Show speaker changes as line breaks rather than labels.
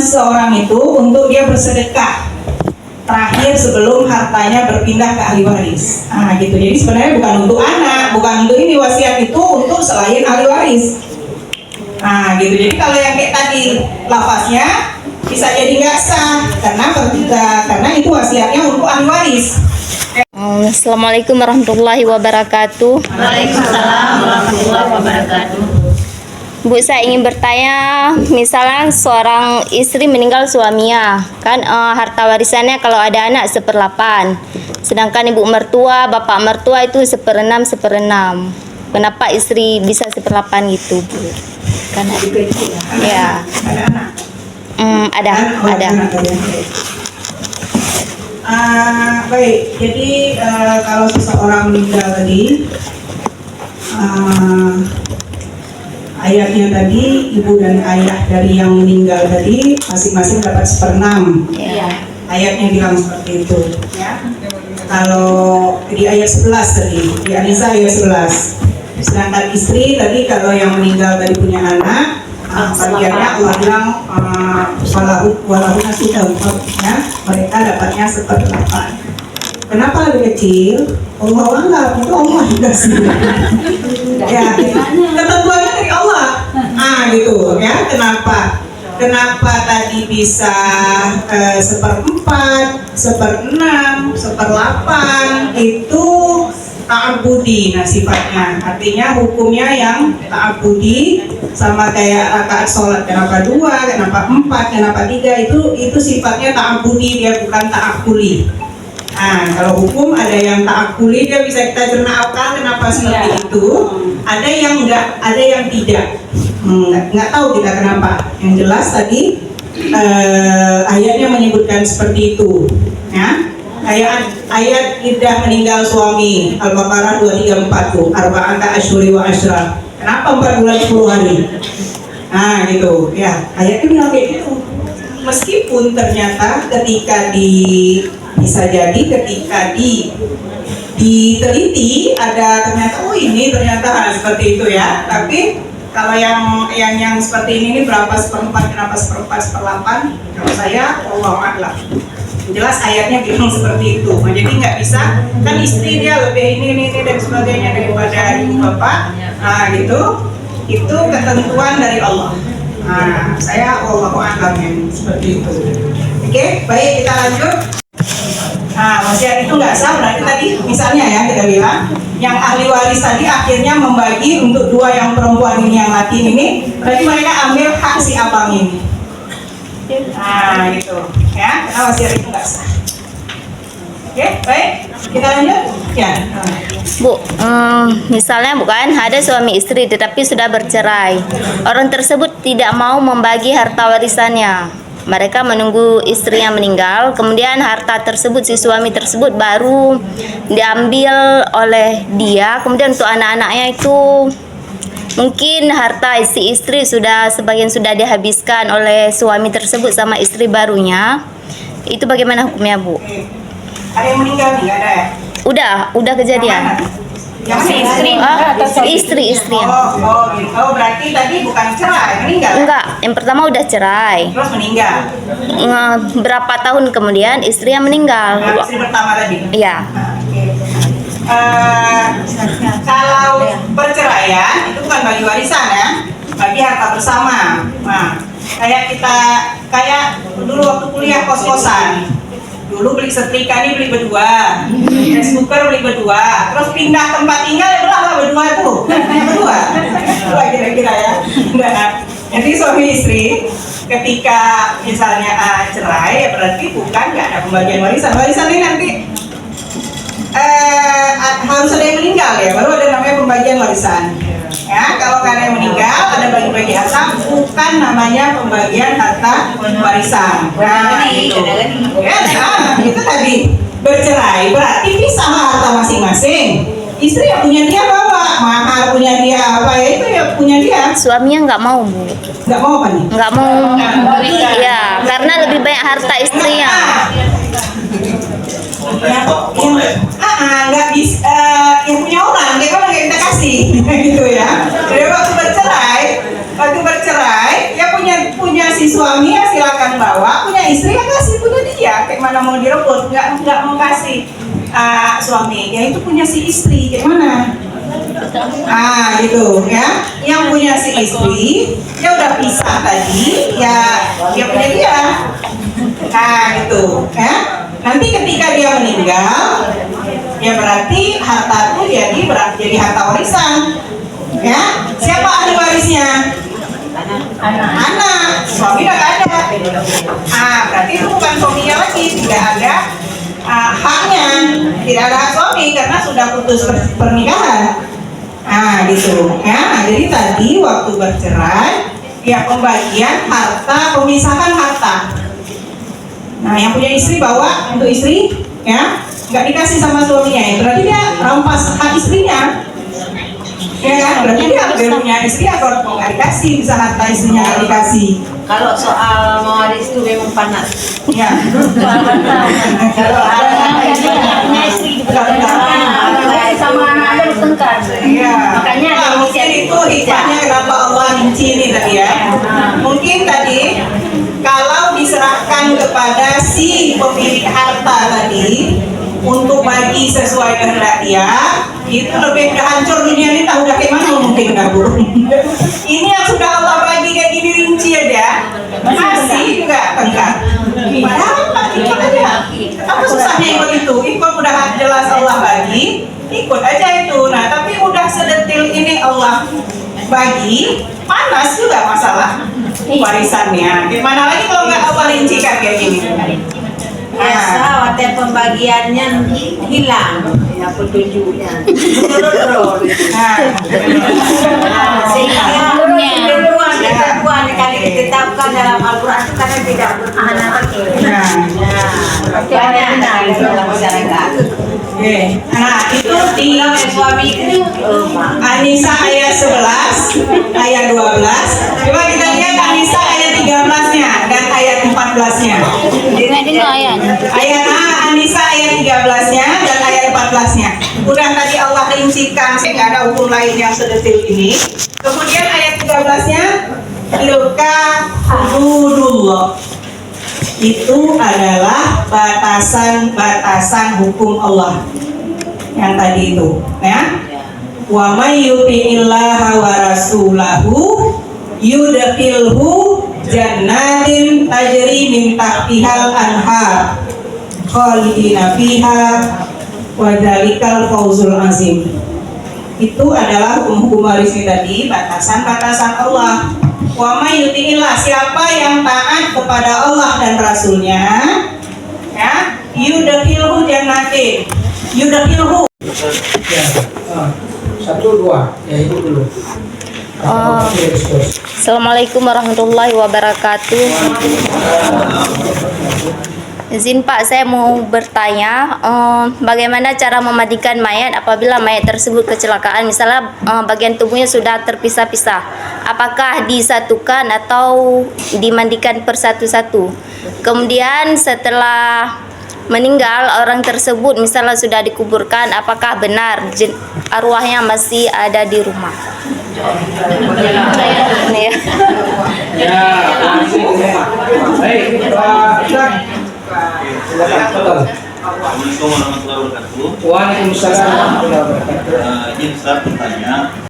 seseorang itu untuk dia bersedekah terakhir sebelum hartanya berpindah ke ahli waris. Nah gitu, jadi sebenarnya bukan untuk anak, bukan untuk ini, wasiat itu untuk selain ahli waris. Nah gitu, jadi kalau yang kayak tadi lafaznya bisa jadi nggak sah karena itu wasiatnya untuk ahli waris.
Assalamualaikum warahmatullahi wabarakatuh.
Waalaikumsalam warahmatullahi wabarakatuh.
Bu, saya ingin bertanya, misalnya seorang istri meninggal suaminya, kan harta warisannya kalau ada anak 1/8, sedangkan ibu mertua, bapak mertua itu 1/6, 1/6. Kenapa istri bisa 1/8 gitu, Bu? Karena ya, ada.
Baik, jadi kalau seseorang meninggal tadi, ayahnya tadi, ibu dan ayah dari yang meninggal tadi masing-masing dapat 1/6.
Ya.
Ayatnya bilang seperti itu. Ya. Kalau di ayat 11 tadi, di An-Nisa ayat 11. Sedangkan istri tadi kalau yang meninggal tadi punya anak, bagiannya Allah bilang walahu nasibun, ya, mereka dapatnya 1/8. Kenapa lebih kecil? Allah alam, itu Allah yang kasih. Ya, ketentuannya dari Allah. Gitu ya. Kenapa tadi bisa 1/4, 1/6, 1/8 itu ta'abudi, nah sifatnya. Artinya hukumnya yang ta'abudi, sama kayak rakaat sholat, kenapa 2, kenapa 4, kenapa 3, itu sifatnya ta'abudi, dia bukan ta'akuli. Nah, kalau hukum ada yang ta'akuli, dia bisa kita cerna akal kenapa seperti itu. Ada yang enggak, ada yang tidak. Nggak tahu kita kenapa. Yang jelas tadi ayatnya menyebutkan seperti itu. Ya. Ayat iddah meninggal suami Al-Baqarah 234 tuh, arba'ata asyhuri wa asyra. Kenapa 4 bulan 10 hari? Nah, gitu. Ya, ayatnya bilang kayak gitu. Meskipun ternyata ketika bisa jadi ketika diteliti ada ternyata ini ternyata seperti itu ya. Tapi kalau yang seperti ini berapa 1/4, kenapa 1/4, 1/8? Kalau saya Allah a'lam. Jelas ayatnya bilang seperti itu. Nah, jadi nggak bisa kan istri dia lebih ini dan sebagainya daripada ibu bapak. Nah gitu, itu ketentuan dari Allah. Nah saya Allah a'lam yang seperti itu. Oke, baik kita lanjut. Nah, wasiat itu nggak sah berarti tadi misalnya ya kita bilang yang ahli waris tadi akhirnya membagi untuk 2 yang perempuan ini yang laki ini, berarti mereka ambil hak si abang ini. Nah gitu ya, karena wasiat itu nggak sah. Oke, baik kita lanjut ya.
Bu, misalnya bukan ada suami istri tetapi sudah bercerai. Orang tersebut tidak mau membagi harta warisannya. Mereka menunggu istri yang meninggal, kemudian harta tersebut si suami tersebut baru diambil oleh dia. Kemudian untuk anak-anaknya itu mungkin harta si istri sebagian sudah dihabiskan oleh suami tersebut sama istri barunya. Itu bagaimana hukumnya, Bu?
Ada yang meninggal nih, nggak ada ya?
Udah kejadian.
Yang
Istri.
Oh, berarti tadi bukan cerai, meninggal?
Enggak, yang pertama udah cerai.
Terus meninggal?
Berapa tahun kemudian istri yang meninggal.
Nah, istri pertama tadi?
Iya.
Kalau perceraian itu bukan bagi warisan ya, bagi harta bersama. Nah, kayak dulu waktu kuliah kos-kosan. Dulu beli setrika ini beli berdua, rice cooker beli berdua, terus pindah tempat tinggal ya belah berdua tuh, berdua kira-kira ya. Nah, jadi suami istri ketika misalnya cerai ya berarti bukan nggak ada pembagian warisan. Warisan ini nanti harus ada yang meninggal ya, baru ada namanya pembagian warisan. Ya, kalau nggak ada yang meninggal, ada bagi-bagi harta, bukan namanya pembagian harta warisan. Nah, itu. Ya, itu tadi bercerai berarti pisah harta masing-masing. Istri yang punya dia bawa, mahar punya dia apa ya itu ya punya dia.
Suaminya nggak mau, Bu.
Nggak mau apa nih?
Nggak mau. Ya, karena lebih banyak harta istrinya.
Nggak bisa yang punya orang dia kan nggak kita kasih gitu ya. Jadi waktu bercerai ya punya si suami ya silakan bawa, punya istri ya kasih punya dia, kayak mana mau direbut, nggak mau kasih suami, ya itu punya si istri, kayak mana? Gitu ya, yang punya si istri dia udah pisah tadi, ya dia punya dia. Gitu ya. Nanti ketika dia meninggal, ya berarti harta itu jadi harta warisan. Ya, siapa ahli warisnya? Anak. Suami udah gak ada. Berarti itu bukan suaminya lagi, tidak ada haknya, tidak ada hak suami karena sudah putus pernikahan. Gitu ya. Jadi tadi waktu bercerai, ya pembagian harta, pemisahan harta. Yang punya istri bawa untuk istri, ya nggak dikasih sama suaminya, ya berarti dia rampas hak istrinya. Ya kan, berarti dia punya istri atau nggak dikasih, bisa harta istrinya nggak dikasih.
Kalau soal mewaris itu memang panas.
Ya.
Kalau punya istri sama anak-anak bertengkar.
Iya.
Makanya
Mungkin itu hikmahnya kenapa Allah rinci ini tadi ya. Mungkin tadi kalau diserahkan kepada si pemilik harta tadi untuk bagi sesuai kehendak dia, itu lebih hancur dunia ini, tahu kayak mana mungkin nggak Bu? Ini yang sudah Allah bagi kayak gini rinci aja, masih juga tengkar. Padahal ikut aja. Apa susahnya ikut itu? Ikut udah jelas Allah bagi, ikut aja itu. Nah tapi udah sedetil ini Allah bagi, panas juga masalah warisannya. Gimana lagi kalau nggak Allah rincikan kayak gini?
biasa waktu pembagiannya hilang ya petunjuknya. Sehingga ketentuan kali ditetapkan dalam Al-Quran itu karena tidak anak dalam masyarakat.
Itu di
suami itu
An-Nisa ayat 11, ayat 12. Coba kita lihat An-Nisa ayat 13-nya dan ayat 14-nya. Ayat An-Nisa ayat 13-nya dan ayat 14-nya. Udah tadi Allah rincikan sehingga ada hukum lain yang sedetil ini. Kemudian ayat 13-nya, tilka hududullah. Itu adalah batasan-batasan hukum Allah yang tadi itu, ya. Wa may yuti'illaha wa rasulahu yudkhilhu jannatin tajri min tahtihal anhar khalidina fiha wa dzalikal fawzul azim. Itu adalah hukum-hukum waris tadi, batasan-batasan Allah. Wa may yuti'illah, siapa yang taat kepada Allah dan Rasulnya, ya, yudkhilhu jannatin, yudkhilhu.
Satu dua, ya itu dulu.
Assalamualaikum warahmatullahi wabarakatuh. Izin Pak, saya mau bertanya, bagaimana cara memandikan mayat apabila mayat tersebut kecelakaan, misalnya bagian tubuhnya sudah terpisah-pisah, apakah disatukan atau dimandikan persatu-satu? Kemudian setelah meninggal orang tersebut, misalnya sudah dikuburkan, apakah benar arwahnya masih ada di rumah?
Baik,
Assalamualaikum warahmatullahi wabarakatuh.
Waalaikumsalam warahmatullahi wabarakatuh.
Izin saya bertanya,